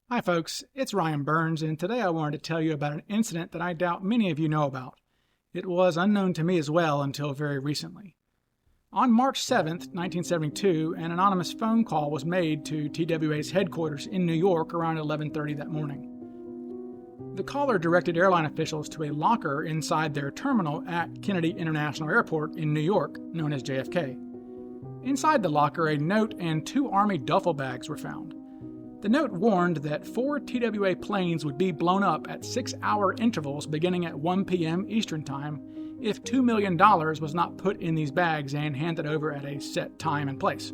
Hi folks, it's Ryan Burns, and today I wanted to tell you about an incident that I doubt many of you know about. It was unknown to me as well until very recently. On March 7th, 1972, an anonymous phone call was made to TWA's headquarters in New York around 11:30 that morning. The caller directed airline officials to a locker inside their terminal at Kennedy International Airport in New York, known as JFK. Inside the locker, a note and 2 Army duffel bags were found. The note warned that 4 TWA planes would be blown up at 6-hour intervals beginning at 1 p.m. Eastern Time if $2 million was not put in these bags and handed over at a set time and place.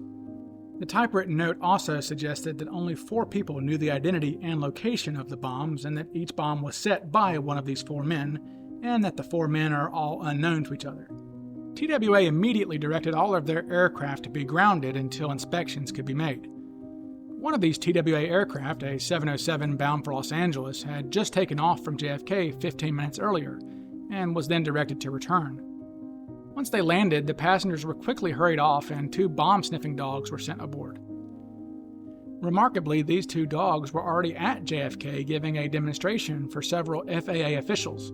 The typewritten note also suggested that only 4 people knew the identity and location of the bombs, and that each bomb was set by one of these 4 men, and that the 4 men are all unknown to each other. TWA immediately directed all of their aircraft to be grounded until inspections could be made. One of these TWA aircraft, a 707 bound for Los Angeles, had just taken off from JFK 15 minutes earlier and was then directed to return. Once they landed, the passengers were quickly hurried off and 2 bomb-sniffing dogs were sent aboard. Remarkably, these 2 dogs were already at JFK giving a demonstration for several FAA officials.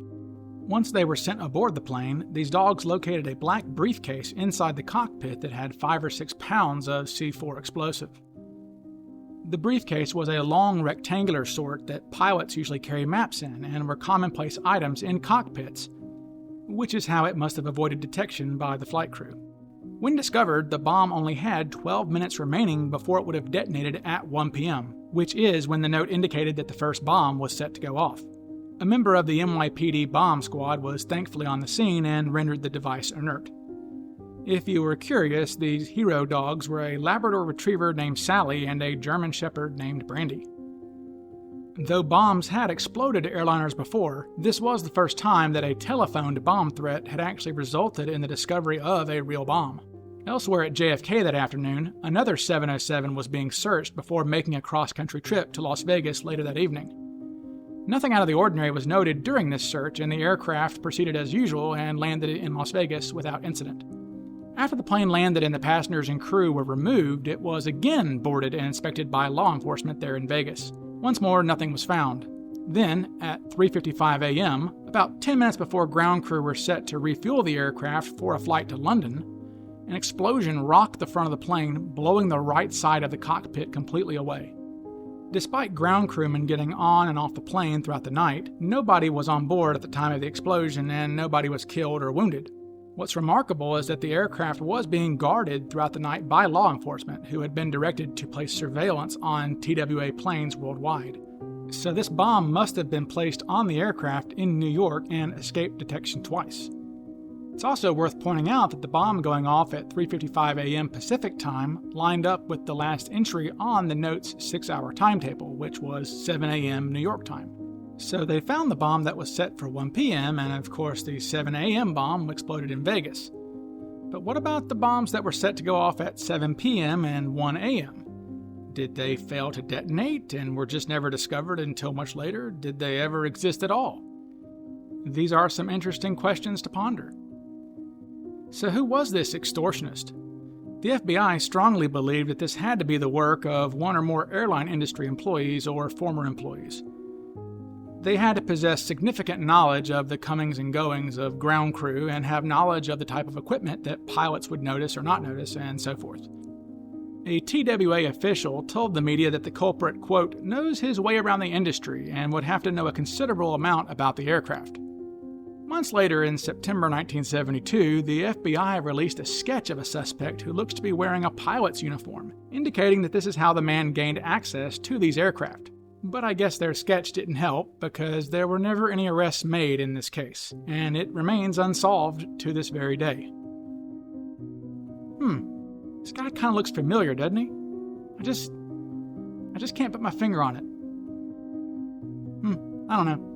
Once they were sent aboard the plane, these dogs located a black briefcase inside the cockpit that had 5 or 6 pounds of C4 explosive. The briefcase was a long rectangular sort that pilots usually carry maps in and were commonplace items in cockpits, which is how it must have avoided detection by the flight crew. When discovered, the bomb only had 12 minutes remaining before it would have detonated at 1 p.m., which is when the note indicated that the first bomb was set to go off. A member of the NYPD bomb squad was thankfully on the scene and rendered the device inert. If you were curious, these hero dogs were a Labrador Retriever named Sally and a German Shepherd named Brandy. Though bombs had exploded at airliners before, this was the first time that a telephoned bomb threat had actually resulted in the discovery of a real bomb. Elsewhere at JFK that afternoon, another 707 was being searched before making a cross-country trip to Las Vegas later that evening. Nothing out of the ordinary was noted during this search, and the aircraft proceeded as usual and landed in Las Vegas without incident. After the plane landed and the passengers and crew were removed, it was again boarded and inspected by law enforcement there in Vegas. Once more, nothing was found. Then, at 3:55 a.m., about 10 minutes before ground crew were set to refuel the aircraft for a flight to London, an explosion rocked the front of the plane, blowing the right side of the cockpit completely away. Despite ground crewmen getting on and off the plane throughout the night, nobody was on board at the time of the explosion and nobody was killed or wounded. What's remarkable is that the aircraft was being guarded throughout the night by law enforcement, who had been directed to place surveillance on TWA planes worldwide. So this bomb must have been placed on the aircraft in New York and escaped detection twice. It's also worth pointing out that the bomb going off at 3:55 a.m. Pacific time lined up with the last entry on the note's 6-hour timetable, which was 7 a.m. New York time. So they found the bomb that was set for 1 p.m., and of course the 7 a.m. bomb exploded in Vegas. But what about the bombs that were set to go off at 7 p.m. and 1 a.m.? Did they fail to detonate and were just never discovered until much later? Did they ever exist at all? These are some interesting questions to ponder. So who was this extortionist? The FBI strongly believed that this had to be the work of one or more airline industry employees or former employees. They had to possess significant knowledge of the comings and goings of ground crew and have knowledge of the type of equipment that pilots would notice or not notice, and so forth. A TWA official told the media that the culprit, quote, knows his way around the industry and would have to know a considerable amount about the aircraft. Months later, in September 1972, the FBI released a sketch of a suspect who looks to be wearing a pilot's uniform, indicating that this is how the man gained access to these aircraft. But I guess their sketch didn't help because there were never any arrests made in this case, and it remains unsolved to this very day. This guy kind of looks familiar, doesn't he? I just can't put my finger on it. I don't know.